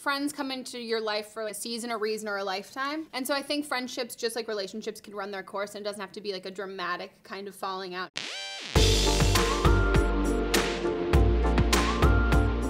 Friends come into your life for a season, a reason, or a lifetime. And so I think friendships, just like relationships, can run their course, and it doesn't have to be like a dramatic kind of falling out.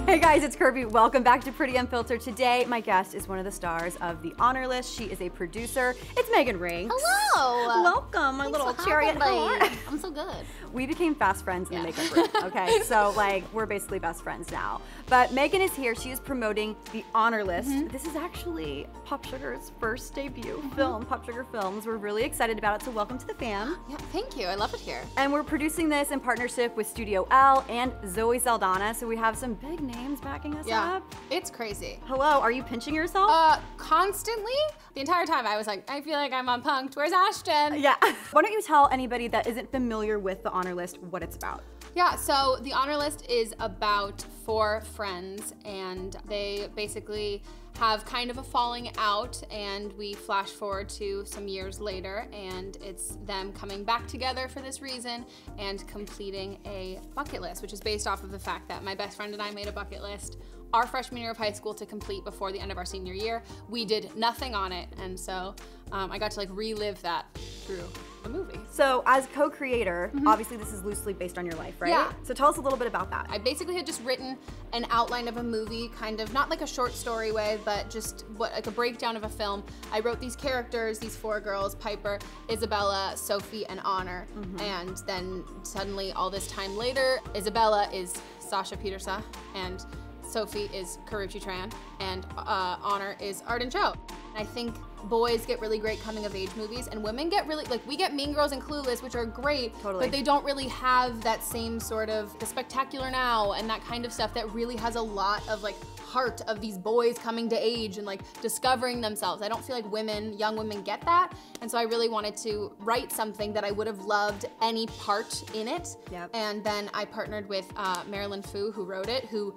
Hey guys, it's Kirbie. Welcome back to Pretty Unfiltered. Today, my guest is one of the stars of The Honor List. She is a producer. It's Meghan Rienks. Hello! Welcome, my little chariot. I'm so good. We became fast friends in the makeup room, okay? So, like, we're basically best friends now. But Meghan is here. She is promoting The Honor List. This is actually Popsugar's first debut film, Popsugar Films. We're really excited about it, so welcome to the fam. Yeah, thank you. I love it here. And we're producing this in partnership with Studio L and Zoe Saldana, so we have some big names backing us up. It's crazy. Hello, are you pinching yourself? Constantly. The entire time I was like, I feel like I'm on Punk'd. Where's Ashton? Yeah. Why don't you tell anybody that isn't familiar with The Honor List what it's about? Yeah, so The Honor List is about 4 friends, and they basically have kind of a falling out, and we flash forward to some years later, and it's them coming back together for this reason and completing a bucket list, which is based off of the fact that my best friend and I made a bucket list our freshman year of high school to complete before the end of our senior year. We did nothing on it, and so I got to like relive that through the movie. So as co-creator, obviously this is loosely based on your life, right? Yeah. So tell us a little bit about that. I basically had just written an outline of a movie, kind of not like a short story way, but just like a breakdown of a film. I wrote these characters, these 4 girls, Piper, Isabella, Sophie, and Honor. And then suddenly all this time later, Isabella is Sasha Petersa, and Sophie is Karrueche Tran, and Honor is Arden Cho. I think boys get really great coming of age movies, and women get really, like, we get Mean Girls and Clueless, which are great, but they don't really have that same sort of The Spectacular Now and that kind of stuff that really has a lot of like heart of these boys coming to age and like discovering themselves. I don't feel like young women get that, and so I really wanted to write something that I would have loved any part in it. And then I partnered with Marilyn Fu, who wrote it, who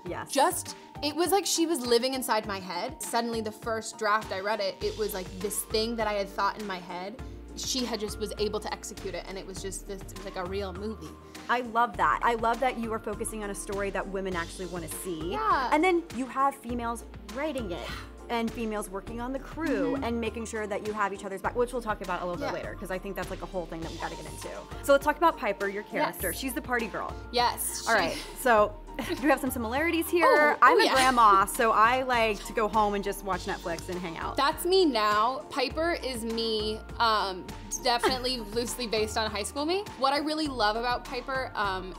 it was like she was living inside my head. Suddenly the first draft I read it was like this thing that I had thought in my head, she had just was able to execute it, and it was just this, it was like a real movie. I love that. I love that you are focusing on a story that women actually want to see. Yeah. And then you have females writing it, and females working on the crew, and making sure that you have each other's back, which we'll talk about a little bit later, because I think that's like a whole thing that we got to get into. So let's talk about Piper, your character. She's the party girl. Yes. All right, so do we have some similarities here? I'm a grandma, so I like to go home and just watch Netflix and hang out. That's me now. Piper is me, definitely loosely based on high school me. What I really love about Piper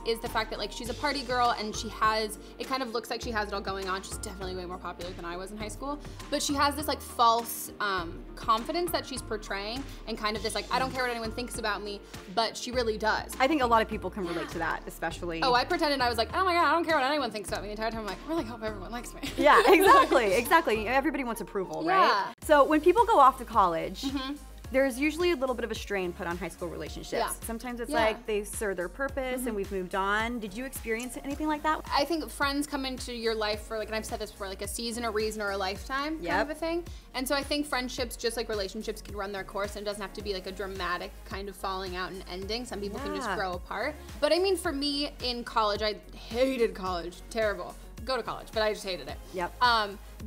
is the fact that like she's a party girl, and she has, it kind of looks like she has it all going on. She's definitely way more popular than I was in high school, but she has this like false confidence that she's portraying, and kind of this like, I don't care what anyone thinks about me, but she really does. I think a lot of people can relate to that, especially. Oh, I pretended I was like, oh my God, I don't care what anyone thinks about me. The entire time I'm like, I really hope everyone likes me. Yeah, exactly. Everybody wants approval, right? So when people go off to college, there's usually a little bit of a strain put on high school relationships. Sometimes it's like they serve their purpose and we've moved on. Did you experience anything like that? I think friends come into your life for like, and I've said this before, like a season, a reason, or a lifetime kind of a thing. And so I think friendships, just like relationships, can run their course, and it doesn't have to be like a dramatic kind of falling out and ending. Some people can just grow apart. But I mean, for me in college, I hated college, terrible. Go to college, but I just hated it.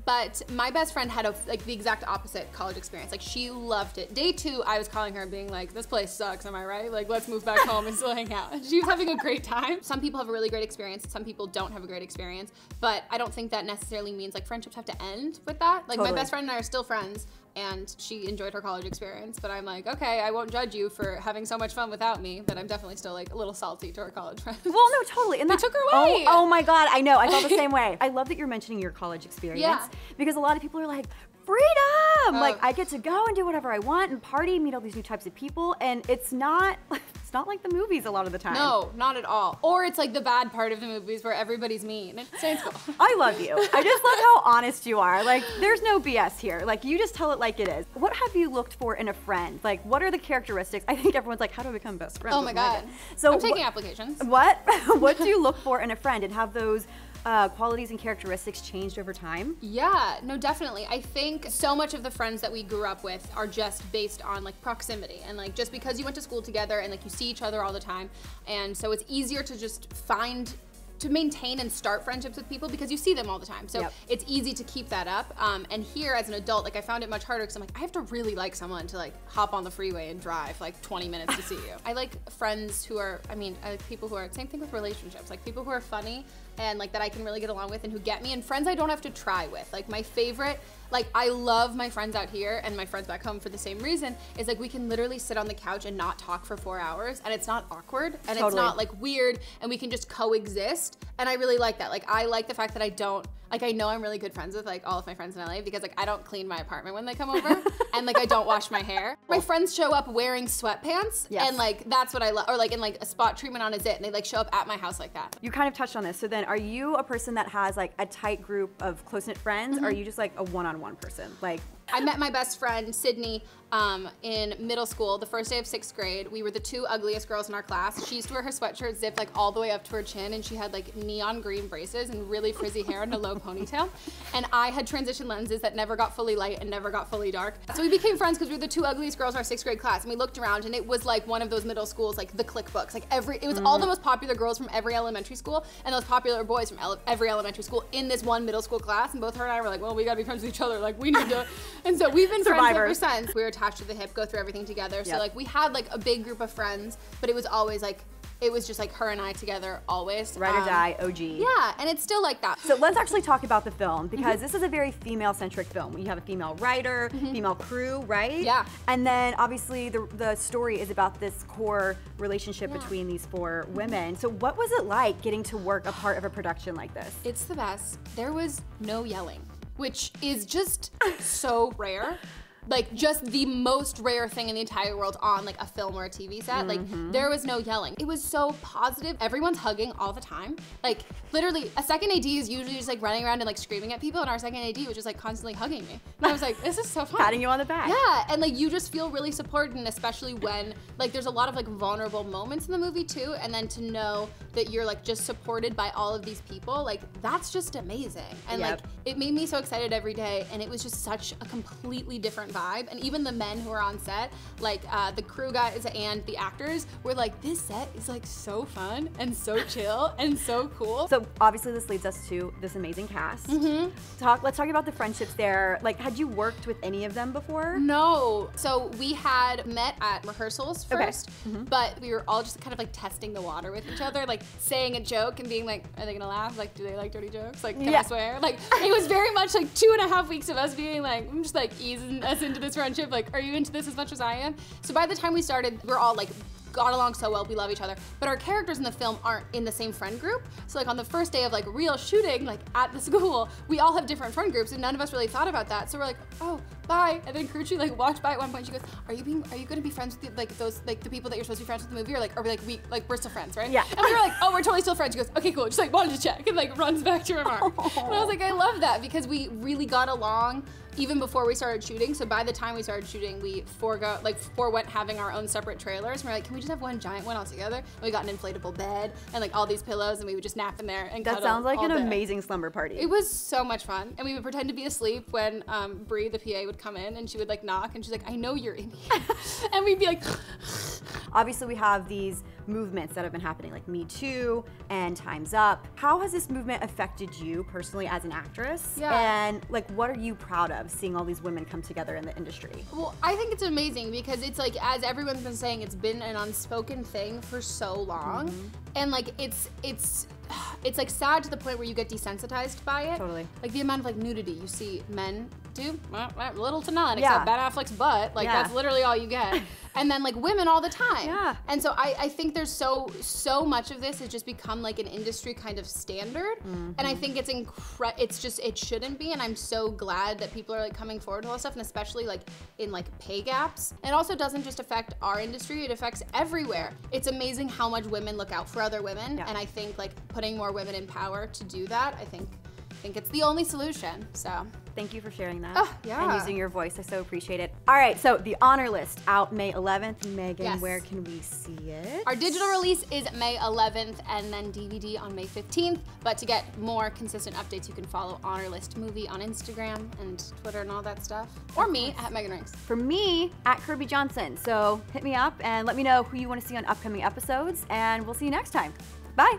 But my best friend had like the exact opposite college experience. Like, she loved it. Day 2, I was calling her and being like, this place sucks, am I right? Like, let's move back home and still hang out. And she was having a great time. Some people have a really great experience, some people don't have a great experience, but I don't think that necessarily means like friendships have to end with that. Like my best friend and I are still friends, and she enjoyed her college experience, but I'm like, okay, I won't judge you for having so much fun without me, but I'm definitely still like a little salty to her college friends. Well, no, totally. And they took her away. Oh my God, I know, I felt the same way. I love that you're mentioning your college experience, because a lot of people are like, freedom! Like, I get to go and do whatever I want and party, meet all these new types of people, and it's not like the movies a lot of the time. No, not at all. Or it's like the bad part of the movies where everybody's mean. It's cool. I love you. I just love how honest you are. Like, there's no BS here. Like, you just tell it like it is. What have you looked for in a friend? Like, what are the characteristics? I think everyone's like, how do I become best friends? Oh my God. So I'm taking applications. What do you look for in a friend, and have those qualities and characteristics changed over time? Yeah, no, definitely. I think so much of the friends that we grew up with are just based on like proximity, and like just because you went to school together and like you see each other all the time, and so it's easier to just find to maintain and start friendships with people because you see them all the time. So it's easy to keep that up. And here as an adult, like I found it much harder because I'm like, I have to really like someone to like hop on the freeway and drive like 20 minutes to see you. I like friends who are, I like people who are, same thing with relationships, like people who are funny and like that I can really get along with and who get me, and friends I don't have to try with. Like my favorite, like I love my friends out here and my friends back home for the same reason, is like we can literally sit on the couch and not talk for 4 hours and it's not awkward and it's not like weird and we can just coexist, and I really like that. Like I like the fact that I don't, like I know I'm really good friends with like all of my friends in LA because like I don't clean my apartment when they come over and like I don't wash my hair. My friends show up wearing sweatpants and like that's what I love, or like in like a spot treatment on a zit and they like show up at my house like that. You kind of touched on this, so then are you a person that has like a tight group of close-knit friends or are you just like a one-on-one person? Like I met my best friend, Sydney, in middle school, the first day of 6th grade. We were the 2 ugliest girls in our class. She used to wear her sweatshirt zipped like all the way up to her chin, and she had like neon green braces and really frizzy hair and a low ponytail. And I had transition lenses that never got fully light and never got fully dark. So we became friends because we were the 2 ugliest girls in our 6th grade class, and we looked around and it was like one of those middle schools, like the clique books. Like it was all the most popular girls from every elementary school and those popular boys from every elementary school in this one middle school class, and both her and I were like, well, we gotta be friends with each other. Like we need to, and so we've been friends ever since. We were attached to the hip, go through everything together. So like we had like a big group of friends, but it was always like, it was just like her and I together always. Ride or die, OG. Yeah, and it's still like that. So let's actually talk about the film because this is a very female-centric film. You have a female writer, female crew, right? Yeah. And then obviously the story is about this core relationship between these 4 women. So what was it like getting to work a part of a production like this? It's the best. There was no yelling, which is just so rare. Like just the most rare thing in the entire world on like a film or a TV set. Like there was no yelling. It was so positive. Everyone's hugging all the time. Like literally a second AD is usually just like running around and like screaming at people, and our second AD was just like constantly hugging me. And I was like, this is so fun. Patting you on the back. Yeah, and like you just feel really supported, and especially when like there's a lot of like vulnerable moments in the movie too, and then to know that you're like just supported by all of these people, like that's just amazing. And like it made me so excited every day, and it was just such a completely different vibe. And even the men who are on set, like the crew guys and the actors, were like, this set is like so fun and so chill and so cool. So obviously this leads us to this amazing cast. Let's talk about the friendships there. Like, had you worked with any of them before? No. So we had met at rehearsals first, but we were all just kind of like testing the water with each other, like saying a joke and being like, are they gonna laugh? Like, do they like dirty jokes? Like, can I swear? Like, it was very much like 2.5 weeks of us being like, I'm just like easing us into this friendship. Like, are you into this as much as I am? So by the time we started, we're all like got along so well, we love each other, but our characters in the film aren't in the same friend group. So like on the first day of like real shooting, like at the school, we all have different friend groups, and none of us really thought about that. So we're like, oh, bye. And then Kruchi like walked by at one point. She goes, are you gonna be friends with like those, like the people that you're supposed to be friends with in the movie? Or like, are we like we're still friends, right? Yeah. And we were like, oh, we're totally still friends. She goes, okay, cool. Just like wanted to check, and like runs back to her mark. And I was like, I love that because we really got along even before we started shooting. So by the time we started shooting, we forewent having our own separate trailers. And we're like, can we just have one giant one all together? And we got an inflatable bed and like all these pillows, and we would just nap in there and that sounds like an amazing slumber party. It was so much fun. And we would pretend to be asleep when Bree, the PA, would come in, and she would like knock, and she's like, I know you're in here. And we'd be like, obviously we have these movements that have been happening, like Me Too and Time's Up. How has this movement affected you personally as an actress? Yeah. And like, what are you proud of seeing all these women come together in the industry? Well, I think it's amazing because it's like, as everyone's been saying, it's been an unspoken thing for so long. And like, it's like sad to the point where you get desensitized by it. Totally. Like the amount of like nudity you see men do, little to none, except Ben Affleck's butt. Like that's literally all you get. And then like women all the time. Yeah. And so I think there's so much of this has just become like an industry kind of standard. And I think it shouldn't be. And I'm so glad that people are like coming forward with all this stuff, and especially like in like pay gaps. It also doesn't just affect our industry, it affects everywhere. It's amazing how much women look out for other women. And I think like putting more women in power to do that, I think it's the only solution. So thank you for sharing that. Yeah. And using your voice. I so appreciate it. All right, so The Honor List out May 11th. Meghan, where can we see it? Our digital release is May 11th, and then DVD on May 15th. But to get more consistent updates, you can follow Honor List Movie on Instagram and Twitter and all that stuff. Or me at Meghan Rienks. For me, at Kirbie Johnson. So hit me up and let me know who you want to see on upcoming episodes, and we'll see you next time. Bye.